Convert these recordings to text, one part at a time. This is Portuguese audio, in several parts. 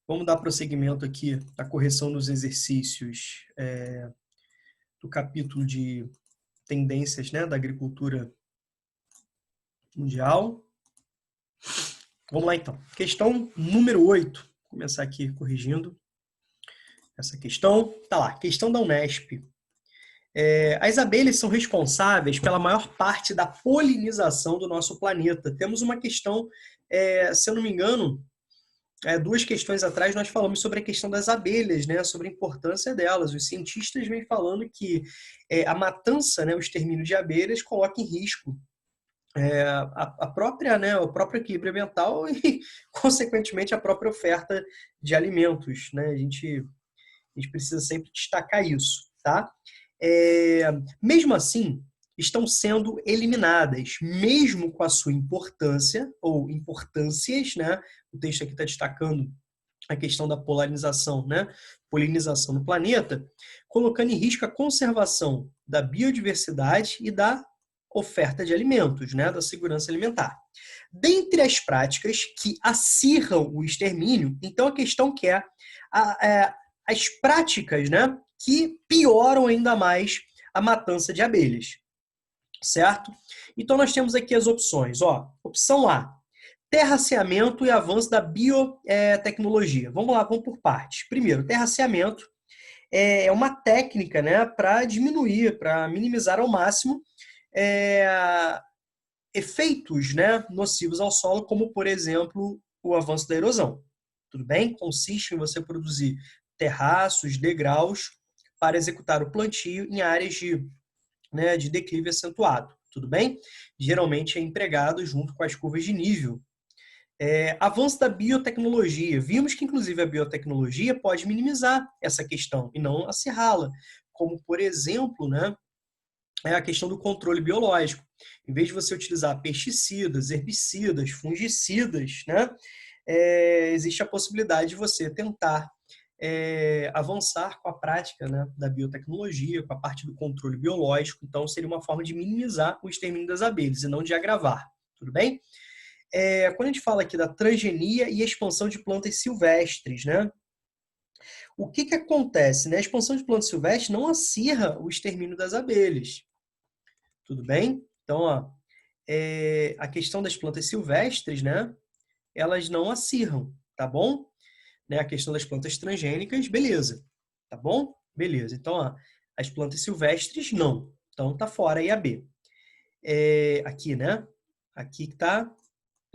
Vamos dar prosseguimento aqui à correção dos exercícios do capítulo de tendências, né, da agricultura mundial. Vamos lá, então. Questão número 8. Vou começar aqui corrigindo essa questão. Tá lá, questão da Unesp. As abelhas são responsáveis pela maior parte da polinização do nosso planeta. Temos uma questão, se eu não me engano, duas questões atrás nós falamos sobre a questão das abelhas, né, sobre a importância delas. Os cientistas vêm falando que a matança, né, o extermínio de abelhas coloca em risco a própria, né, o próprio equilíbrio ambiental e, consequentemente, a própria oferta de alimentos, né? A gente precisa sempre destacar isso, tá? Mesmo assim, estão sendo eliminadas, mesmo com a sua importância, ou importâncias, né? O texto aqui está destacando a questão da polinização, né? Polinização no planeta, colocando em risco a conservação da biodiversidade e da oferta de alimentos, né? Da segurança alimentar. Dentre as práticas que acirram o extermínio, então a questão que as práticas, né, que pioram ainda mais a matança de abelhas, certo? Então nós temos aqui as opções, ó. Opção A, terraceamento e avanço da biotecnologia. Vamos lá, vamos por partes. Primeiro, terraceamento é uma técnica, né, para diminuir, para minimizar ao máximo efeitos, né, nocivos ao solo, como, por exemplo, o avanço da erosão. Tudo bem? Consiste em você produzir terraços, degraus, para executar o plantio em áreas de declive acentuado. Tudo bem? Geralmente é empregado junto com as curvas de nível. Avanço da biotecnologia. Vimos que, inclusive, a biotecnologia pode minimizar essa questão e não acirrá-la, como, por exemplo, né, a questão do controle biológico. Em vez de você utilizar pesticidas, herbicidas, fungicidas, né, existe a possibilidade de você tentar avançar com a prática, né, da biotecnologia, com a parte do controle biológico. Então, seria uma forma de minimizar o extermínio das abelhas e não de agravar. Tudo bem? Quando a gente fala aqui da transgenia e expansão de plantas silvestres, né? O que acontece? Né? A expansão de plantas silvestres não acirra o extermínio das abelhas. Tudo bem? Então, ó, a questão das plantas silvestres, né? Elas não acirram, tá bom? Né? A questão das plantas transgênicas, beleza. Tá bom? Beleza. Então, ó, as plantas silvestres, não. Então, tá fora aí a B. Aqui, né? Aqui que tá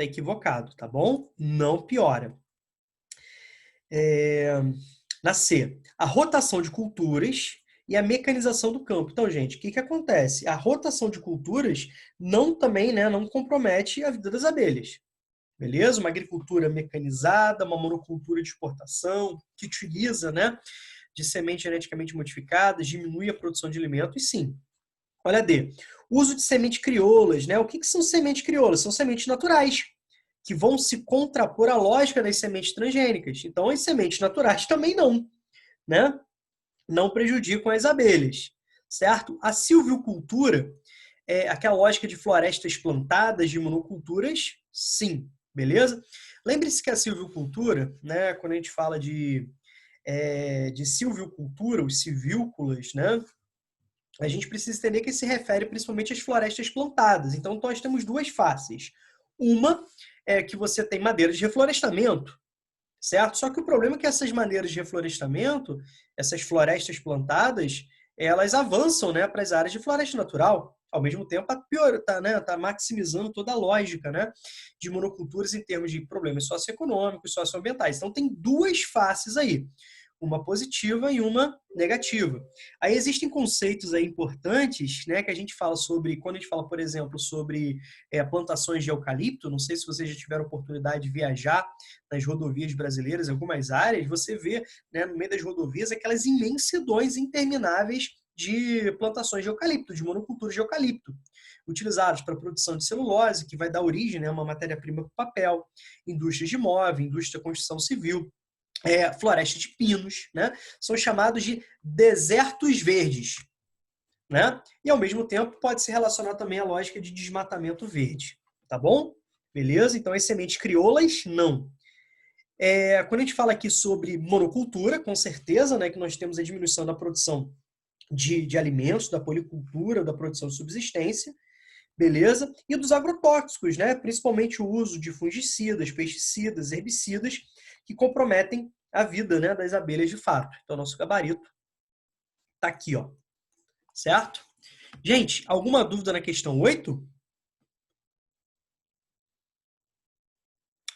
equivocado, tá bom? Não piora. Na C, a rotação de culturas e a mecanização do campo. Então, gente, o que acontece? A rotação de culturas também, né, não compromete a vida das abelhas. Beleza? Uma agricultura mecanizada, uma monocultura de exportação, que utiliza, né, de sementes geneticamente modificadas, diminui a produção de alimentos, e sim. Olha a D. Uso de sementes crioulas, né? O que são sementes crioulas? São sementes naturais, que vão se contrapor à lógica das sementes transgênicas. Então, as sementes naturais também não, né? Não prejudicam as abelhas, certo? A silvicultura, aquela lógica de florestas plantadas, de monoculturas, sim, beleza? Lembre-se que a silvicultura, né, quando a gente fala de silvicultura, os silvícolas, né, a gente precisa entender que se refere principalmente às florestas plantadas. Então, nós temos duas faces. Uma é que você tem madeiras de reflorestamento, certo? Só que o problema é que essas maneiras de reflorestamento, essas florestas plantadas, elas avançam, né, para as áreas de floresta natural. Ao mesmo tempo, tá maximizando toda a lógica, né, de monoculturas em termos de problemas socioeconômicos, socioambientais. Então, tem duas faces aí, uma positiva e uma negativa. Aí existem conceitos aí importantes, né, que a gente fala sobre, quando a gente fala, por exemplo, sobre plantações de eucalipto. Não sei se vocês já tiveram oportunidade de viajar nas rodovias brasileiras, em algumas áreas, você vê, né, no meio das rodovias aquelas imensidões intermináveis de plantações de eucalipto, de monoculturas de eucalipto, utilizados para a produção de celulose, que vai dar origem, né, a uma matéria-prima para o papel, indústrias de móvel, indústria da construção civil, floresta de pinos, né? São chamados de desertos verdes, né? E, ao mesmo tempo, pode se relacionar também à lógica de desmatamento verde, tá bom? Beleza? Então, as sementes crioulas, não. Quando a gente fala aqui sobre monocultura, com certeza, né, que nós temos a diminuição da produção de alimentos, da policultura, da produção de subsistência, beleza? E dos agrotóxicos, né? Principalmente o uso de fungicidas, pesticidas, herbicidas, que comprometem a vida, né, das abelhas de fato. Então, nosso gabarito está aqui, ó. Certo? Gente, alguma dúvida na questão 8?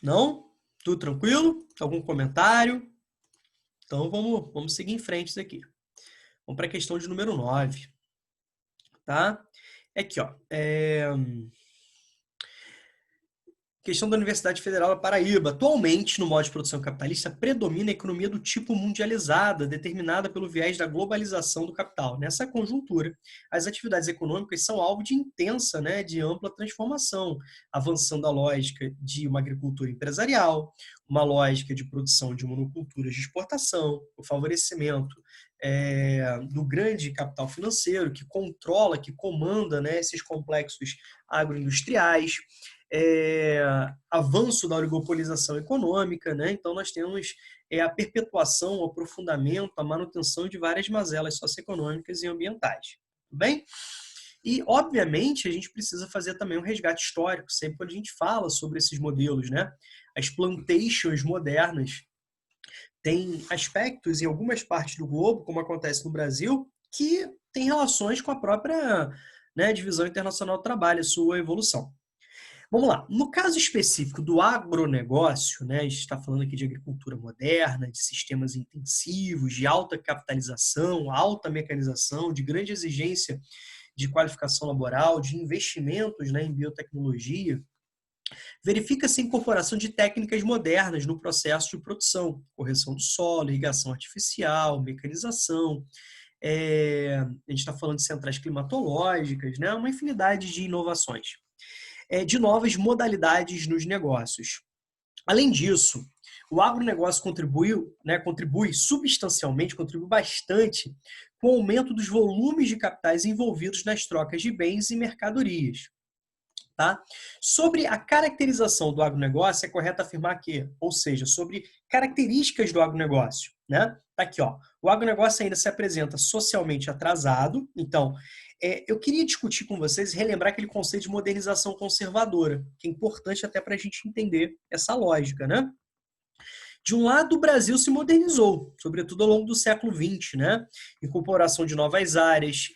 Não? Tudo tranquilo? Algum comentário? Então, vamos seguir em frente isso aqui. Vamos para a questão de número 9. Tá? Aqui, ó. Questão da Universidade Federal da Paraíba. Atualmente, no modo de produção capitalista, predomina a economia do tipo mundializada, determinada pelo viés da globalização do capital. Nessa conjuntura, as atividades econômicas são alvo de intensa, né, de ampla transformação, avançando a lógica de uma agricultura empresarial, uma lógica de produção de monoculturas de exportação, o favorecimento do grande capital financeiro que controla, que comanda, né, esses complexos agroindustriais, avanço da oligopolização econômica, né? Então nós temos a perpetuação, o aprofundamento, a manutenção de várias mazelas socioeconômicas e ambientais. Tudo bem? E, obviamente, a gente precisa fazer também um resgate histórico, sempre quando a gente fala sobre esses modelos, né? As plantations modernas têm aspectos em algumas partes do globo, como acontece no Brasil, que têm relações com a própria, né, divisão internacional do trabalho, a sua evolução. Vamos lá. No caso específico do agronegócio, né, a gente está falando aqui de agricultura moderna, de sistemas intensivos, de alta capitalização, alta mecanização, de grande exigência de qualificação laboral, de investimentos, né, em biotecnologia, verifica-se a incorporação de técnicas modernas no processo de produção, correção do solo, irrigação artificial, mecanização. A gente está falando de centrais climatológicas, né, uma infinidade de inovações. De novas modalidades nos negócios. Além disso, o agronegócio contribui substancialmente, contribui bastante com o aumento dos volumes de capitais envolvidos nas trocas de bens e mercadorias. Tá? Sobre a caracterização do agronegócio, é correto afirmar que, ou seja, sobre características do agronegócio, né? Tá aqui, ó. O agronegócio ainda se apresenta socialmente atrasado, então eu queria discutir com vocês e relembrar aquele conceito de modernização conservadora, que é importante até para a gente entender essa lógica, né? De um lado, o Brasil se modernizou, sobretudo ao longo do século XX, né? Incorporação de novas áreas,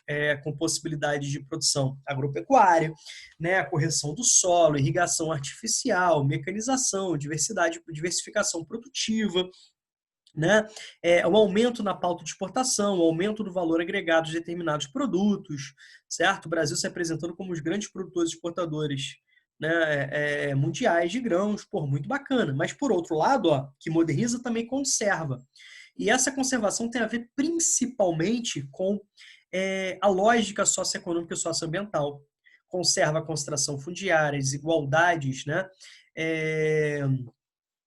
com possibilidades de produção agropecuária, né? A correção do solo, irrigação artificial, mecanização, diversificação produtiva, né? O aumento na pauta de exportação, o aumento do valor agregado de determinados produtos, certo? O Brasil se apresentando como os grandes produtores exportadores, né, mundiais de grãos, por muito bacana. Mas, por outro lado, ó, que moderniza também conserva. E essa conservação tem a ver principalmente com a lógica socioeconômica e socioambiental. Conserva a concentração fundiária, desigualdades, né?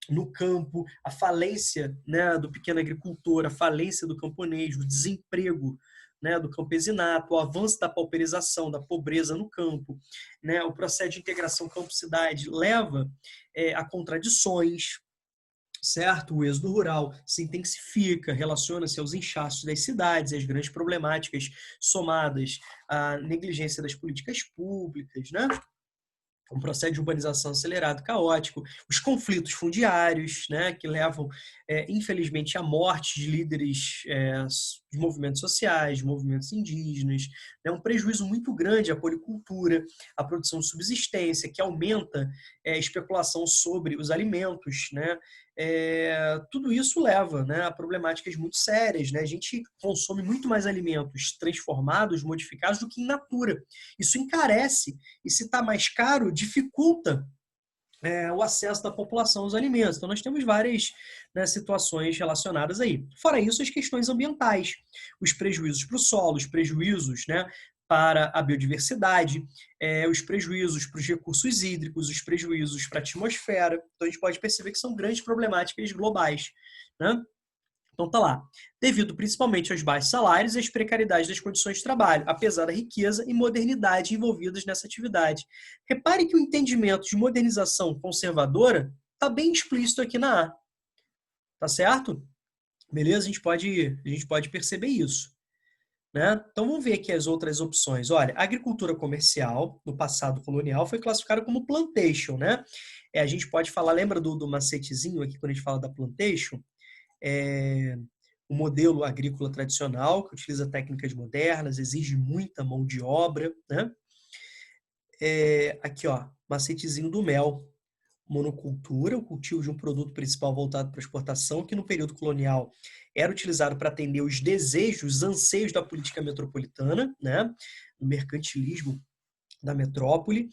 No campo, a falência, né, do pequeno agricultor, a falência do camponês, o desemprego, né, do campesinato, o avanço da pauperização, da pobreza no campo, né, o processo de integração campo-cidade leva a contradições, certo? O êxodo rural se intensifica, relaciona-se aos inchaços das cidades, às grandes problemáticas somadas à negligência das políticas públicas, né? Um processo de urbanização acelerado, caótico, os conflitos fundiários, né, que levam, infelizmente, à morte de líderes de movimentos sociais, de movimentos indígenas, né, um prejuízo muito grande à policultura, à produção de subsistência, que aumenta a especulação sobre os alimentos, né, tudo isso leva, né, a problemáticas muito sérias, né, a gente consome muito mais alimentos transformados, modificados, do que in natura. Isso encarece, e se está mais caro, dificulta o acesso da população aos alimentos. Então, nós temos várias, né, situações relacionadas aí. Fora isso, as questões ambientais, os prejuízos para o solo, os prejuízos, né, para a biodiversidade, os prejuízos para os recursos hídricos, os prejuízos para a atmosfera. Então, a gente pode perceber que são grandes problemáticas globais, né? Então tá lá. Devido principalmente aos baixos salários e às precariedades das condições de trabalho, apesar da riqueza e modernidade envolvidas nessa atividade. Repare que o entendimento de modernização conservadora está bem explícito aqui na A. Tá certo? Beleza? A gente pode perceber isso. Né? Então vamos ver aqui as outras opções. Olha, a agricultura comercial, no passado colonial, foi classificada como plantation, né? A gente pode falar, lembra do macetezinho aqui quando a gente fala da plantation? É, o modelo agrícola tradicional, que utiliza técnicas modernas, exige muita mão de obra, né? Aqui, ó, macetezinho do mel. Monocultura, o cultivo de um produto principal voltado para a exportação, que no período colonial era utilizado para atender os desejos, os anseios da política metropolitana, né? Do mercantilismo da metrópole.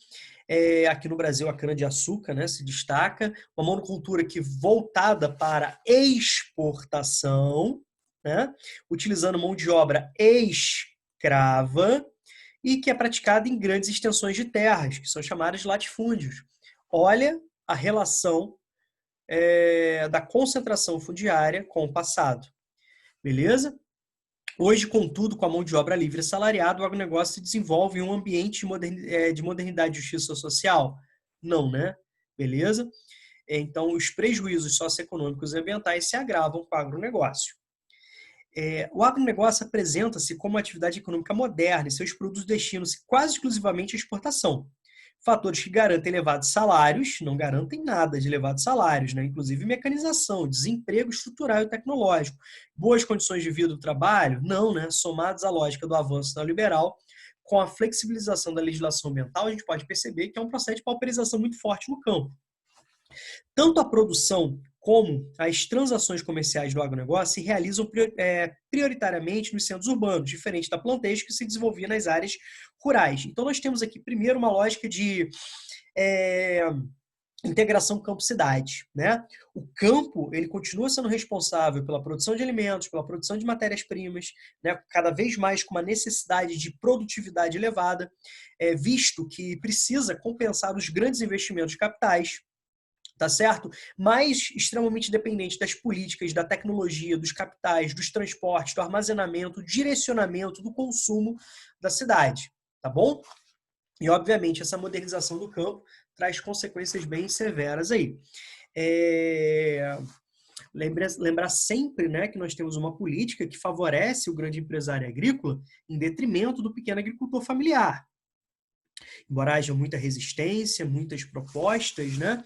Aqui no Brasil, a cana-de-açúcar, né, se destaca. Uma monocultura que voltada para exportação, né? Utilizando mão de obra escrava e que é praticada em grandes extensões de terras, que são chamadas de latifúndios. Olha a relação da concentração fundiária com o passado. Beleza? Hoje, contudo, com a mão de obra livre e assalariada, o agronegócio se desenvolve em um ambiente de modernidade e justiça social? Não, né? Beleza? Então, os prejuízos socioeconômicos e ambientais se agravam com o agronegócio. O agronegócio apresenta-se como uma atividade econômica moderna e seus produtos destinam-se quase exclusivamente à exportação. Fatores que garantem elevados salários, não garantem nada de elevados salários, né? Inclusive mecanização, desemprego estrutural e tecnológico. Boas condições de vida do trabalho? Não, né? Somados à lógica do avanço neoliberal, com a flexibilização da legislação ambiental, a gente pode perceber que é um processo de pauperização muito forte no campo. Tanto a produção como as transações comerciais do agronegócio se realizam prioritariamente nos centros urbanos, diferente da plantation que se desenvolvia nas áreas rurais. Então, nós temos aqui, primeiro, uma lógica de integração campo-cidade, né? O campo, ele continua sendo responsável pela produção de alimentos, pela produção de matérias-primas, né? Cada vez mais com uma necessidade de produtividade elevada, visto que precisa compensar os grandes investimentos de capitais, tá certo? Mas extremamente dependente das políticas, da tecnologia, dos capitais, dos transportes, do armazenamento, do direcionamento, do consumo da cidade, tá bom? E, obviamente, essa modernização do campo traz consequências bem severas aí. Lembrar sempre, né, que nós temos uma política que favorece o grande empresário agrícola em detrimento do pequeno agricultor familiar. Embora haja muita resistência, muitas propostas, né,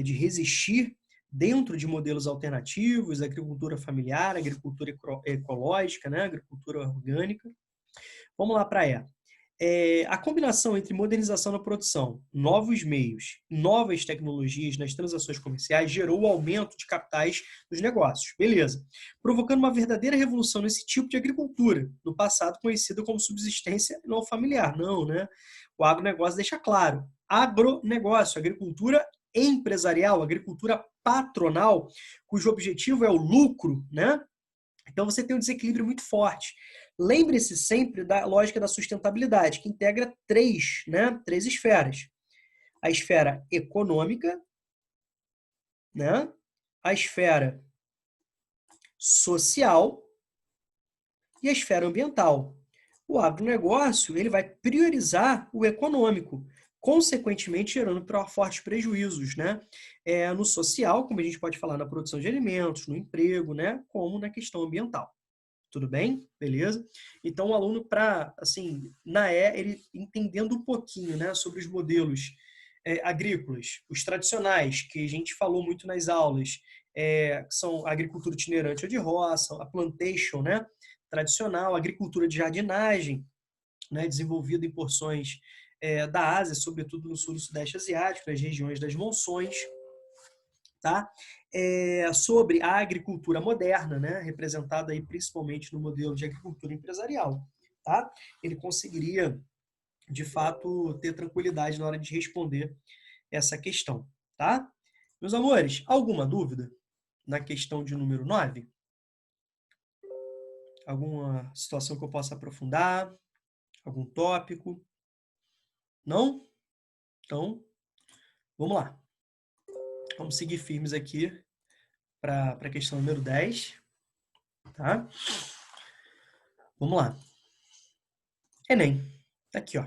de resistir dentro de modelos alternativos, agricultura familiar, agricultura ecológica, né, agricultura orgânica. Vamos lá para a combinação entre modernização da produção, novos meios, novas tecnologias nas transações comerciais gerou o aumento de capitais dos negócios. Beleza. Provocando uma verdadeira revolução nesse tipo de agricultura, no passado conhecida como subsistência não familiar. Não, né? O agronegócio deixa claro. Agronegócio, agricultura empresarial, agricultura patronal, cujo objetivo é o lucro, né? Então você tem um desequilíbrio muito forte. Lembre-se sempre da lógica da sustentabilidade, que integra três esferas. A esfera econômica, né? A esfera social e a esfera ambiental. O agronegócio ele vai priorizar o econômico, consequentemente gerando fortes prejuízos, né? No social, como a gente pode falar na produção de alimentos, no emprego, né? Como na questão ambiental. Tudo bem? Beleza? Então, o aluno, para, assim, ele entendendo um pouquinho, né, sobre os modelos agrícolas, os tradicionais, que a gente falou muito nas aulas, que são a agricultura itinerante ou de roça, a plantation, né, tradicional, a agricultura de jardinagem, né, desenvolvida em porções da Ásia, sobretudo no sul e sudeste asiático, nas regiões das monções, tá? Sobre a agricultura moderna, né? Representada aí principalmente no modelo de agricultura empresarial. Tá? Ele conseguiria, de fato, ter tranquilidade na hora de responder essa questão. Tá? Meus amores, alguma dúvida na questão de número 9? Alguma situação que eu possa aprofundar? Algum tópico? Não? Então, vamos lá. Vamos seguir firmes aqui para a questão número 10. Tá? Vamos lá. Enem. Tá aqui, ó.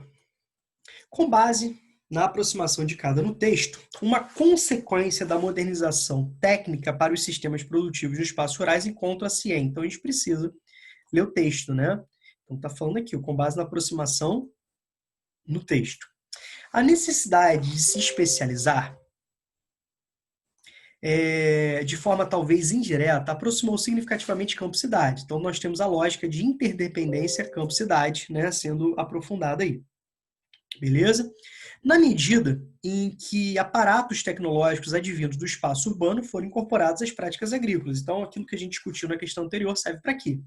Com base na aproximação indicada no texto, uma consequência da modernização técnica para os sistemas produtivos nos espaços rurais encontra-se em. Então, a gente precisa ler o texto, né? Então, está falando aqui, com base na aproximação no texto. A necessidade de se especializar de forma talvez indireta, aproximou significativamente campo-cidade. Então, nós temos a lógica de interdependência campo-cidade, né, sendo aprofundada aí. Beleza? Na medida em que aparatos tecnológicos advindos do espaço urbano foram incorporados às práticas agrícolas. Então, aquilo que a gente discutiu na questão anterior serve para aqui.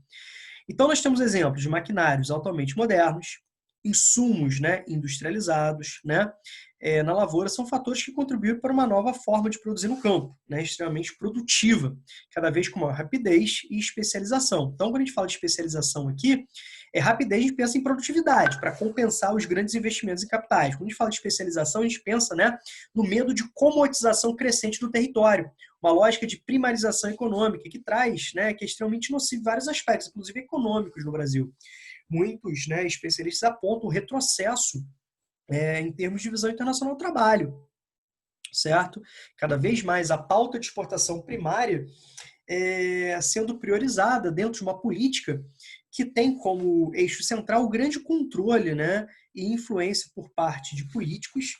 Então, nós temos exemplos de maquinários altamente modernos, insumos, né, industrializados, né, na lavoura, são fatores que contribuem para uma nova forma de produzir no campo, né, extremamente produtiva, cada vez com maior rapidez e especialização. Então, quando a gente fala de especialização aqui, rapidez, a gente pensa em produtividade, para compensar os grandes investimentos em capitais. Quando a gente fala de especialização, a gente pensa, né, no medo de comodização crescente do território, uma lógica de primarização econômica que traz, né, que é extremamente nocivo em vários aspectos, inclusive econômicos no Brasil. Muitos, né, especialistas apontam o retrocesso em termos de visão internacional do trabalho, certo? Cada vez mais a pauta de exportação primária sendo priorizada dentro de uma política que tem como eixo central o grande controle, né, e influência por parte de políticos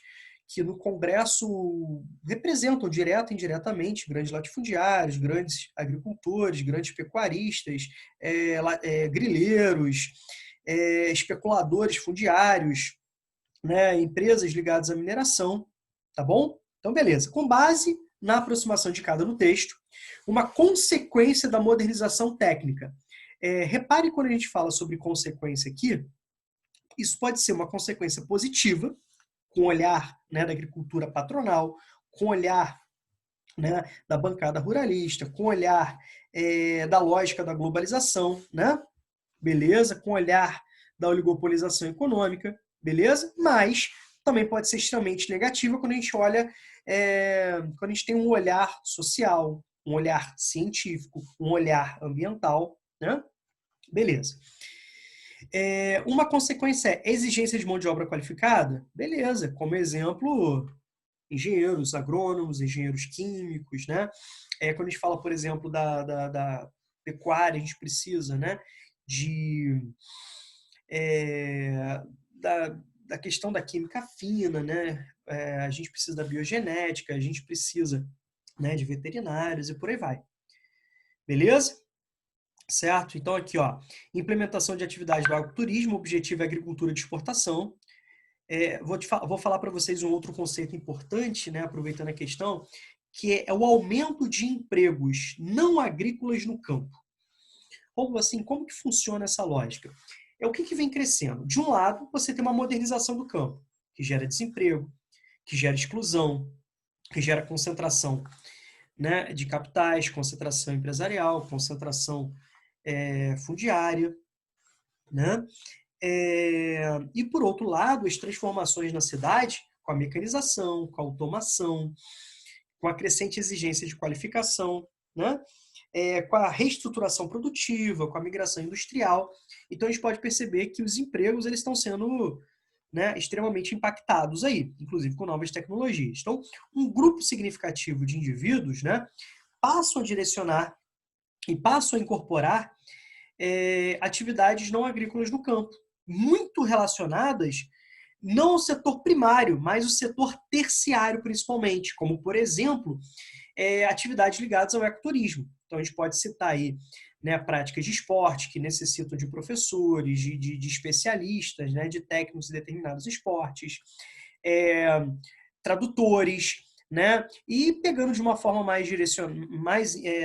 que no Congresso representam direta e indiretamente grandes latifundiários, grandes agricultores, grandes pecuaristas, grileiros, especuladores fundiários, né, empresas ligadas à mineração, tá bom? Então, beleza. Com base na aproximação indicada no texto, uma consequência da modernização técnica. Repare quando a gente fala sobre consequência aqui, isso pode ser uma consequência positiva, com o olhar, né, da agricultura patronal, com o olhar, né, da bancada ruralista, com o olhar da lógica da globalização, né? Beleza? Com o olhar da oligopolização econômica, beleza? Mas também pode ser extremamente negativa quando a gente olha, quando a gente tem um olhar social, um olhar científico, um olhar ambiental, né? Beleza. Uma consequência é exigência de mão de obra qualificada? Beleza. Como exemplo, engenheiros agrônomos, engenheiros químicos, né? Quando a gente fala, por exemplo, da pecuária, a gente precisa, né, da questão da química fina, né? A gente precisa da biogenética, a gente precisa, né, de veterinários e por aí vai. Beleza? Certo? Então aqui, ó, implementação de atividades do agroturismo, objetivo é agricultura de exportação. Vou falar para vocês um outro conceito importante, né, aproveitando a questão, que é o aumento de empregos não agrícolas no campo. Ou assim, como que funciona essa lógica? O que vem crescendo? De um lado, você tem uma modernização do campo, que gera desemprego, que gera exclusão, que gera concentração, né, de capitais, concentração empresarial, concentração fundiária, né? E, por outro lado, as transformações na cidade, com a mecanização, com a automação, com a crescente exigência de qualificação, né? Com a reestruturação produtiva, com a migração industrial. Então, a gente pode perceber que os empregos eles estão sendo, né, extremamente impactados aí, inclusive com novas tecnologias. Então, um grupo significativo de indivíduos, né, passam a direcionar e passam a incorporar atividades não agrícolas no campo, muito relacionadas não ao setor primário, mas ao setor terciário principalmente, como, por exemplo, atividades ligadas ao ecoturismo. Então, a gente pode citar aí, né, práticas de esporte que necessitam de professores, de especialistas, né, de técnicos em determinados esportes, tradutores, né? E pegando de uma forma mais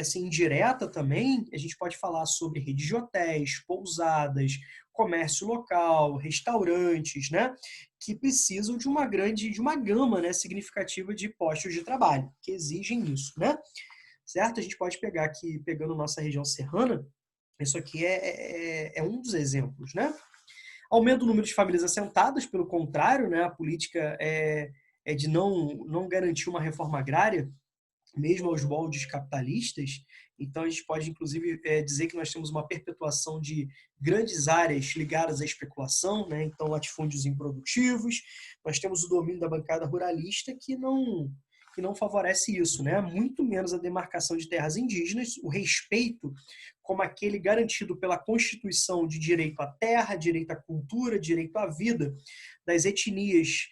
assim, indireta também, a gente pode falar sobre redes de hotéis, pousadas, comércio local, restaurantes, né? Que precisam de uma gama, né, significativa de postos de trabalho, que exigem isso, né? Certo? A gente pode pegar aqui, pegando nossa região serrana, isso aqui é um dos exemplos, né? Aumento do número de famílias assentadas, pelo contrário, né? A política de não garantir uma reforma agrária mesmo aos moldes capitalistas. Então, a gente pode, inclusive, dizer que nós temos uma perpetuação de grandes áreas ligadas à especulação, né? Então, latifúndios improdutivos. Nós temos o domínio da bancada ruralista que não favorece isso, né? Muito menos a demarcação de terras indígenas, o respeito como aquele garantido pela Constituição de direito à terra, direito à cultura, direito à vida das etnias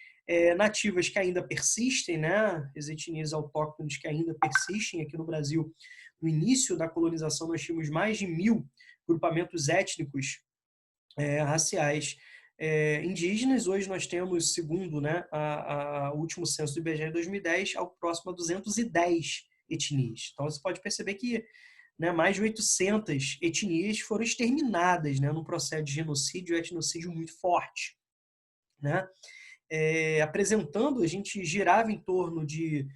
nativas que ainda persistem, né? As etnias autóctones que ainda persistem aqui no Brasil. No início da colonização, nós tínhamos mais de 1.000 grupamentos étnicos raciais indígenas. Hoje nós temos, segundo, né, o último censo do IBGE de 2010, algo próximo a 210 etnias. Então você pode perceber que, né, mais de 800 etnias foram exterminadas, né, num processo de genocídio e etnocídio muito forte, né? Apresentando, a gente girava em torno de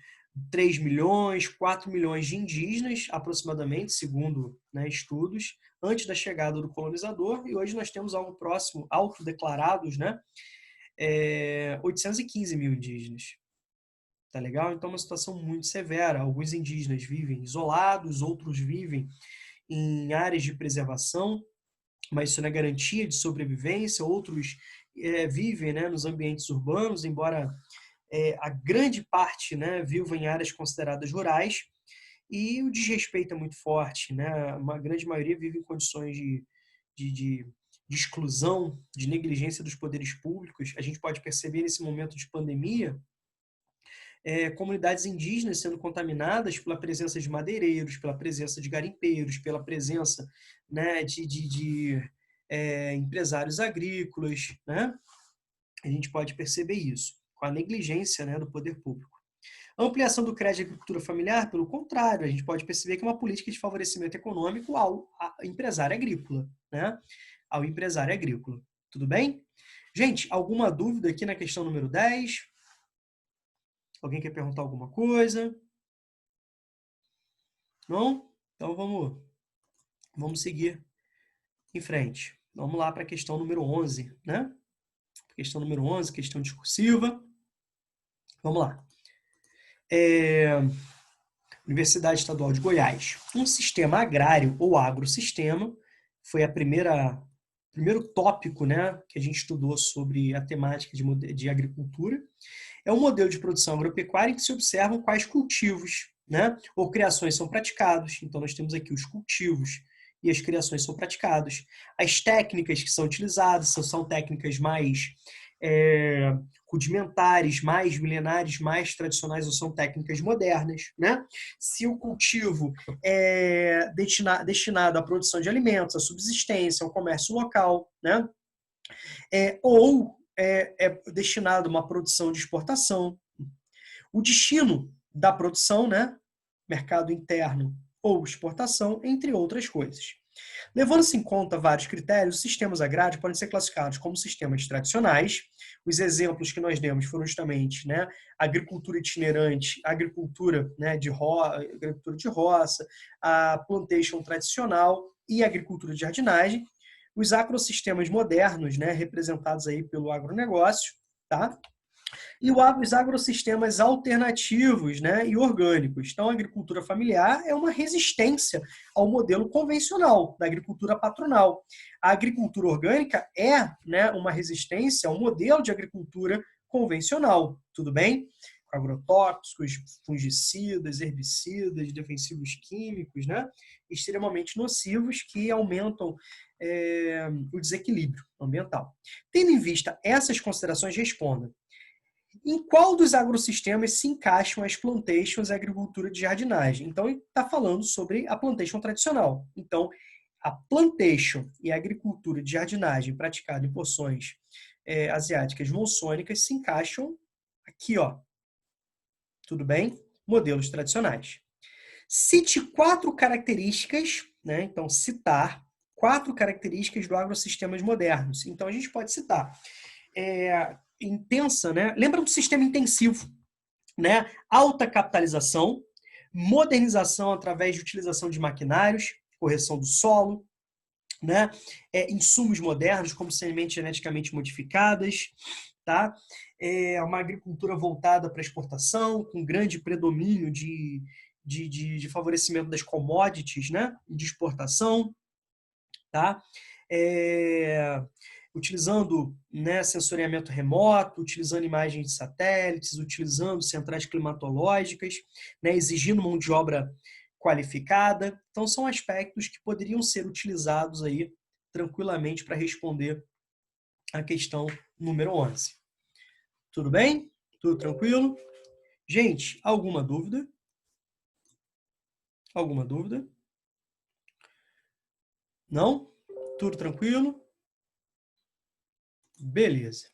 3 milhões, 4 milhões de indígenas, aproximadamente, segundo, né, estudos, antes da chegada do colonizador, e hoje nós temos algo próximo, autodeclarados, né, 815 mil indígenas. Tá legal? Então, é uma situação muito severa. Alguns indígenas vivem isolados, outros vivem em áreas de preservação, mas isso não é garantia de sobrevivência. Outros vivem, né, nos ambientes urbanos, embora a grande parte, né, viva em áreas consideradas rurais, e o desrespeito é muito forte, né? Uma grande maioria vive em condições de, de, de exclusão, de negligência dos poderes públicos. A gente pode perceber nesse momento de pandemia comunidades indígenas sendo contaminadas pela presença de madeireiros, pela presença de garimpeiros, pela presença, né, de empresários agrícolas, né? A gente pode perceber isso, com a negligência, né, do poder público. A ampliação do crédito à agricultura familiar, pelo contrário, a gente pode perceber que é uma política de favorecimento econômico ao empresário agrícola, né? Ao empresário agrícola. Tudo bem? Gente, alguma dúvida aqui na questão número 10? Alguém quer perguntar alguma coisa? Não? Então vamos seguir em frente. Vamos lá para a questão número 11, né? Questão número 11, questão discursiva. Vamos lá. Universidade Estadual de Goiás. Um sistema agrário ou agrossistema foi o primeiro tópico, né, que a gente estudou sobre a temática de agricultura. É um modelo de produção agropecuária em que se observam quais cultivos, né, ou criações são praticados. Então, nós temos aqui os cultivos e as criações são praticadas. As técnicas que são utilizadas são técnicas mais rudimentares, mais milenares, mais tradicionais, ou são técnicas modernas, né? Se o cultivo é destinado à produção de alimentos, à subsistência, ao comércio local, né? Ou é destinado a uma produção de exportação. O destino da produção, né? Mercado interno ou exportação, entre outras coisas. Levando-se em conta vários critérios, os sistemas agrários podem ser classificados como sistemas tradicionais. Os exemplos que nós demos foram justamente, né, agricultura itinerante, agricultura, né, agricultura de roça, a plantation tradicional e a agricultura de jardinagem. Os agrossistemas modernos, né, representados aí pelo agronegócio, tá? E os agrossistemas alternativos, né, e orgânicos. Então, a agricultura familiar é uma resistência ao modelo convencional da agricultura patronal. A agricultura orgânica é, né, uma resistência ao modelo de agricultura convencional. Tudo bem? Com agrotóxicos, fungicidas, herbicidas, defensivos químicos, né, extremamente nocivos que aumentam o desequilíbrio ambiental. Tendo em vista essas considerações, responda: em qual dos agrossistemas se encaixam as plantations e a agricultura de jardinagem? Então, ele está falando sobre a plantation tradicional. Então, a plantation e a agricultura de jardinagem praticada em porções asiáticas monçônicas se encaixam aqui, ó. Tudo bem? Modelos tradicionais. Cite 4 características, né? Então, citar 4 características do agrossistemas modernos. Então, a gente pode citar intensa, né? Lembra do sistema intensivo, né? Alta capitalização, modernização através de utilização de maquinários, correção do solo, né? Insumos modernos, como sementes geneticamente modificadas, tá? Uma agricultura voltada para exportação, com grande predomínio de de favorecimento das commodities, né, de exportação, tá? Utilizando, né, sensoriamento remoto, utilizando imagens de satélites, utilizando centrais climatológicas, né, exigindo mão de obra qualificada. Então, são aspectos que poderiam ser utilizados aí tranquilamente para responder a questão número 11. Tudo bem? Tudo tranquilo? Gente, alguma dúvida? Alguma dúvida? Não? Tudo tranquilo? Beleza.